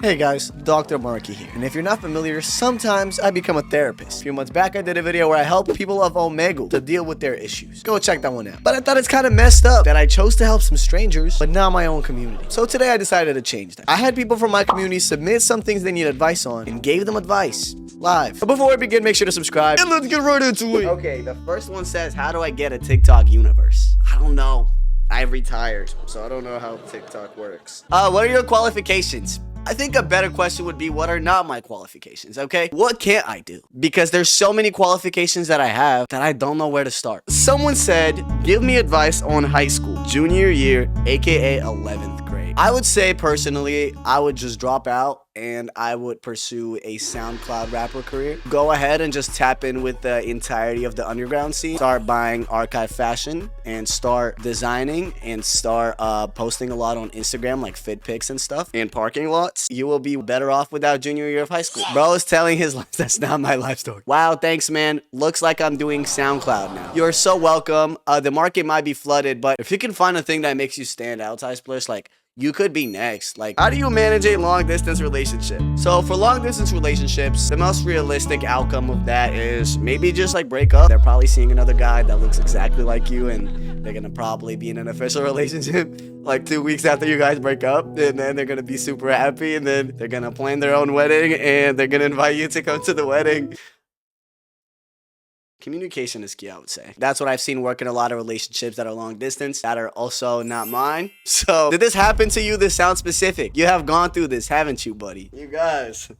Hey guys, Dr. Markie here, and if you're not familiar, sometimes I become a therapist. A few months back I did a video where I help people of Omegle to deal with their issues. Go check that one out. But I thought it's kind of messed up that I chose to help some strangers, but not my own community. So today I decided to change that. I had people from my community submit some things they need advice on, and gave them advice live. But before we begin, make sure to subscribe, and let's get right into it. Okay, the first one says, how do I get a TikTok universe? I don't know. I retired, so I don't know how TikTok works. What are your qualifications? I think a better question would be, what are not my qualifications, okay? What can't I do? Because there's so many qualifications that I have that I don't know where to start. Someone said, give me advice on high school, junior year, aka 11th grade. I would say personally, I would just drop out and I would pursue a SoundCloud rapper career. Go ahead and just tap in with the entirety of the underground scene. Start buying archive fashion and start designing and start posting a lot on Instagram, like fit pics and stuff in parking lots. You will be better off without junior year of high school. Bro is telling his life. That's not my life story. Wow, thanks, man. Looks like I'm doing SoundCloud now. You're so welcome. The market might be flooded, but if you can find a thing that makes you stand out, Ty Splish, like, you could be next. Like, how do you manage a long distance relationship? So for long distance relationships, the most realistic outcome of that is maybe just like break up. They're probably seeing another guy that looks exactly like you, and they're gonna probably be in an official relationship like 2 weeks after you guys break up, and then they're gonna be super happy, and then they're gonna plan their own wedding, and they're gonna invite you to come to the wedding. Communication is key, I would say. That's what I've seen work in a lot of relationships that are long distance, that are also not mine. So, did this happen to you? This sounds specific. You have gone through this, haven't you, buddy? You guys,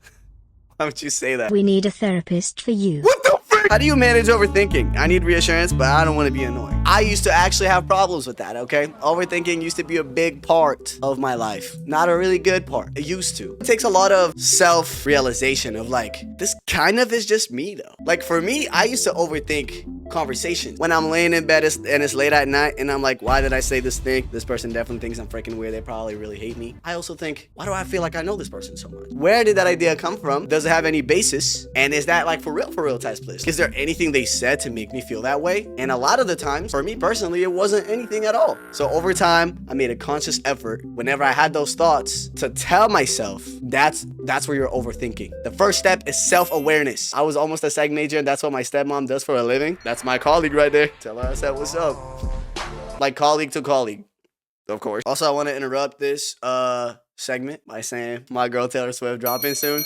why would you say that? We need a therapist for you. What the frick? How do you manage overthinking? I need reassurance, but I don't want to be annoying. I used to actually have problems with that, okay? Overthinking used to be a big part of my life. Not a really good part. It used to. It takes a lot of self-realization of like, this kind of is just me though. Like for me, I used to overthink conversations. When I'm laying in bed and it's late at night and I'm like, why did I say this thing? This person definitely thinks I'm freaking weird. They probably really hate me. I also think, why do I feel like I know this person so much? Where did that idea come from? Does it have any basis? And is that like for real Ty Splish? Is there anything they said to make me feel that way? And a lot of the times, for me personally, it wasn't anything at all. So over time, I made a conscious effort whenever I had those thoughts to tell myself that's where you're overthinking. The first step is self-awareness. I was almost a psych major, and that's what my stepmom does for a living. That's my colleague right there. Tell her I said what's up. Like colleague to colleague, of course. Also, I want to interrupt this segment by saying my girl Taylor Swift dropping soon.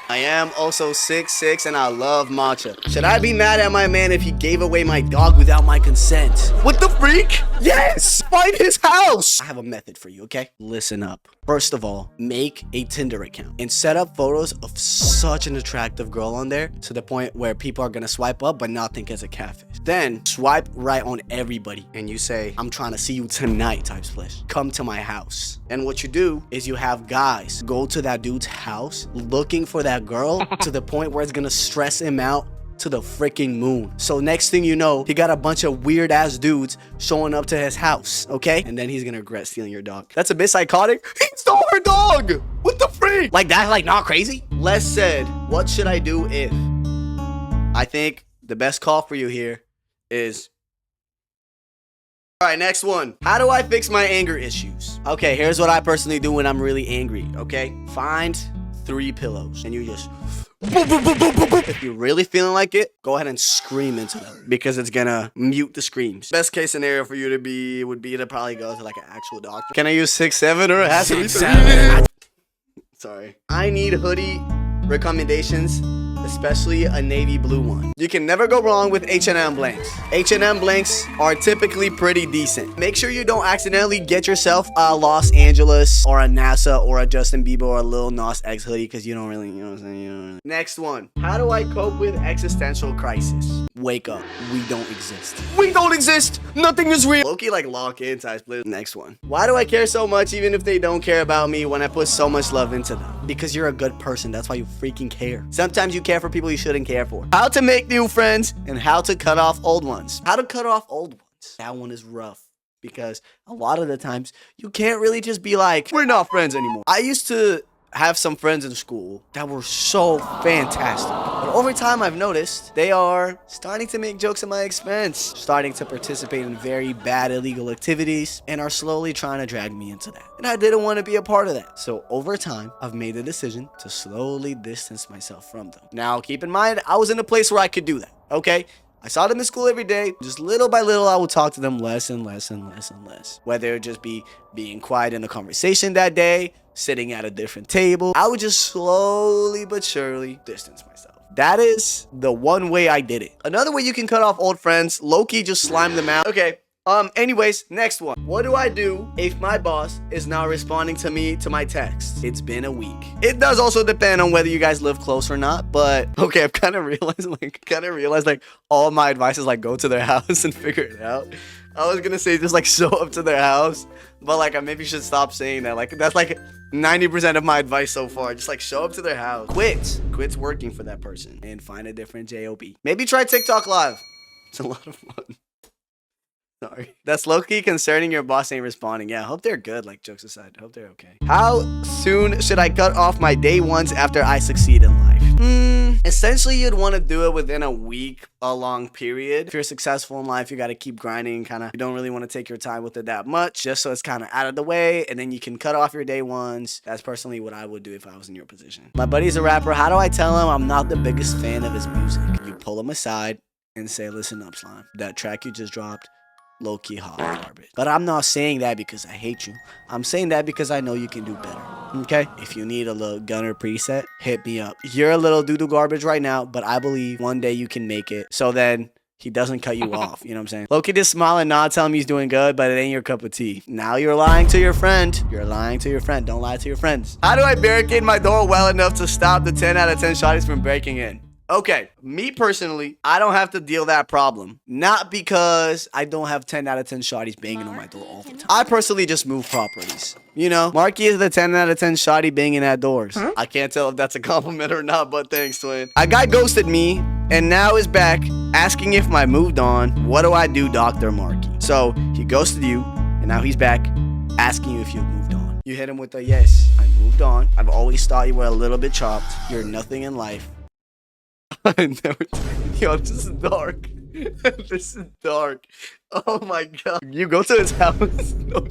I am also 6'6" and I love matcha. Should I be mad at my man if he gave away my dog without my consent? What the freak? Yes! Find his house! I have a method for you, okay? Listen up. First of all, make a Tinder account and set up photos of such an attractive girl on there to the point where people are gonna swipe up but not think it's a catfish. Then swipe right on everybody and you say, I'm trying to see you tonight, Ty Splish. Come to my house. And what you do is you have guys go to that dude's house looking for that girl to the point where it's gonna stress him out to the freaking moon. So next thing you know, he got a bunch of weird ass dudes showing up to his house, okay? And then he's gonna regret stealing your dog. That's a bit psychotic. He stole her dog! What the freak? Like that's like not crazy? Less said, what should I do if? I think the best call for you here is, all right, next one. How do I fix my anger issues? Okay, here's what I personally do when I'm really angry, okay? Find 3 pillows and you just if you're really feeling like it, go ahead and scream into them because it's gonna mute the screams. Best case scenario for you would be to probably go to like an actual doctor. Can I use 6'7" or it has to be 7? Sorry. I need hoodie recommendations, especially a navy blue one. You can never go wrong with H&M blanks. H&M blanks are typically pretty decent. Make sure you don't accidentally get yourself a Los Angeles or a NASA or a Justin Bieber or a Lil Nas X hoodie because you don't really, you know what I'm saying? You don't really. Next one. How do I cope with existential crisis? Wake up. We don't exist. We don't exist. Nothing is real. Loki like lock in, Ty Split. Next one. Why do I care so much even if they don't care about me when I put so much love into them? Because you're a good person. That's why you freaking care. Sometimes you care for people you shouldn't care for. How to make new friends and how to cut off old ones. How to cut off old ones. That one is rough because a lot of the times you can't really just be like, we're not friends anymore. I used to have some friends in school that were so fantastic. But over time, I've noticed they are starting to make jokes at my expense, starting to participate in very bad illegal activities, and are slowly trying to drag me into that. And I didn't want to be a part of that. So over time, I've made the decision to slowly distance myself from them. Now, keep in mind, I was in a place where I could do that, okay? I saw them in school every day. Just little by little, I would talk to them less and less and less and less. Whether it just be being quiet in the conversation that day, sitting at a different table, I would just slowly but surely distance myself. That is the one way I did it. Another way you can cut off old friends, low-key just slime them out. Okay. Anyways, next one. What do I do if my boss is not responding to me to my texts? It's been a week. It does also depend on whether you guys live close or not, but okay, I've kind of realized like all my advice is like go to their house and figure it out. I was gonna say just like show up to their house, but like I maybe should stop saying that. Like that's like 90% of my advice so far. Just like show up to their house. Quit working for that person and find a different job. Maybe try TikTok Live. It's a lot of fun. Sorry. That's low-key concerning your boss ain't responding. Yeah, I hope they're good, like jokes aside. I hope they're okay. How soon should I cut off my day ones after I succeed in life? Essentially, you'd want to do it within a week, a long period. If you're successful in life, you got to keep grinding. You don't really want to take your time with it that much, just so it's kind of out of the way, and then you can cut off your day ones. That's personally what I would do if I was in your position. My buddy's a rapper. How do I tell him I'm not the biggest fan of his music? You pull him aside and say, listen up, Slime. That track you just dropped, low-key hot garbage. But I'm not saying that because I hate you. I'm saying that because I know you can do better. Okay? If you need a little gunner preset, hit me up. You're a little doo-doo garbage right now, but I believe one day you can make it. So then he doesn't cut you off. You know what I'm saying? Low-key just smile and nod, tell him he's doing good, but it ain't your cup of tea. Now you're lying to your friend. You're lying to your friend. Don't lie to your friends. How do I barricade my door well enough to stop the 10 out of 10 shotties from breaking in? Okay, me personally, I don't have to deal that problem. Not because I don't have 10 out of 10 shawties banging on my door all the time. I personally just move properties. You know, Marky is the 10 out of 10 shawty banging at doors. I can't tell if that's a compliment or not, but thanks, twin. A guy ghosted me and now is back asking if I moved on. What do I do, Dr. Marky? So he ghosted you and now he's back asking you if you've moved on. You hit him with a yes, I moved on. I've always thought you were a little bit chopped. You're nothing in life. I never. Yo, this is dark. This is dark. Oh my god. You go to his house. No,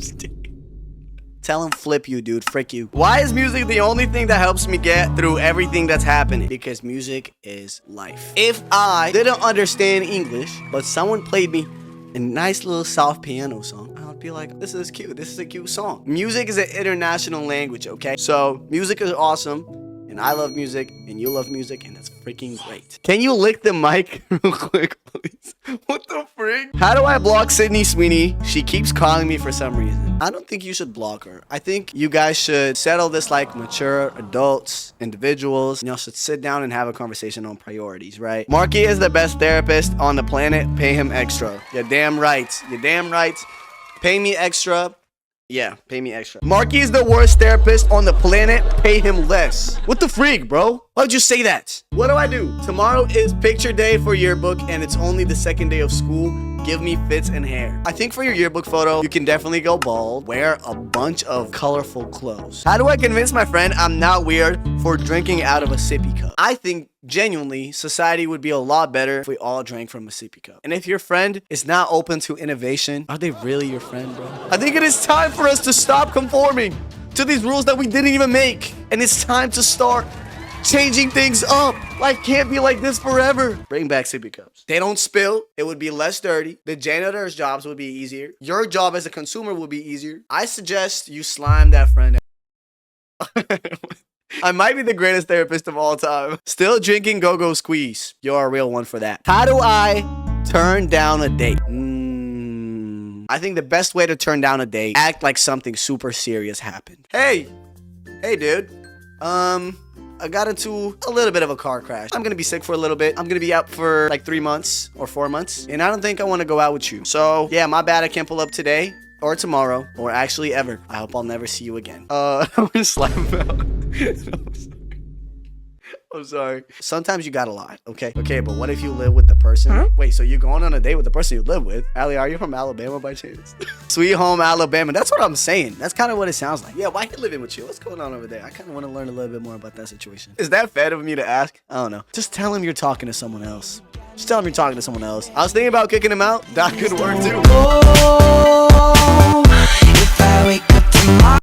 tell him flip you, dude. Frick you. Why is music the only thing that helps me get through everything that's happening? Because music is life. If I didn't understand English, but someone played me a nice little soft piano song, I would be like, this is cute. This is a cute song. Music is an international language, okay? So music is awesome. And I love music, and you love music, and that's freaking great. Can you lick the mic real quick, please? What the frick? How do I block Sydney Sweeney? She keeps calling me for some reason. I don't think you should block her. I think you guys should settle this like mature adults, individuals. Y'all should sit down and have a conversation on priorities, right? Marky is the best therapist on the planet. Pay him extra. You're damn right. You're damn right. Pay me extra. Yeah, pay me extra. Marky is the worst therapist on the planet. Pay him less. What the freak, bro? Why'd you say that? What do I do? Tomorrow is picture day for yearbook, and it's only the second day of school. Give me fits and hair. I think for your yearbook photo, you can definitely go bald. Wear a bunch of colorful clothes. How do I convince my friend I'm not weird for drinking out of a sippy cup? I think genuinely, society would be a lot better if we all drank from a sippy cup. And if your friend is not open to innovation, are they really your friend, bro? I think it is time for us to stop conforming to these rules that we didn't even make. And it's time to start changing things up. Life can't be like this forever. Bring back sippy cups. They don't spill. It would be less dirty. The janitor's jobs would be easier. Your job as a consumer would be easier. I suggest you slime that friend. I might be the greatest therapist of all time. Still drinking go-go squeeze. You're a real one for that. How do I turn down a date? I think the best way to turn down a date, act like something super serious happened. Hey, dude. I got into a little bit of a car crash. I'm gonna be sick for a little bit. I'm gonna be out for like 3 months or 4 months. And I don't think I want to go out with you. So yeah, my bad. I can't pull up today or tomorrow or actually ever. I hope I'll never see you again. I'm gonna slap him out. I'm sorry. Sometimes you gotta lie, okay? Okay, but what if you live with the person person. Huh? Wait, so you're going on a date with the person you live with? Allie, are you from Alabama by chance? Sweet home Alabama. That's what I'm saying. That's kind of what it sounds like. Yeah, why he living with you? What's going on over there? I kind of want to learn a little bit more about that situation. Is that fair of me to ask? I don't know. Just tell him you're talking to someone else. Just tell him you're talking to someone else. I was thinking about kicking him out. That could work too.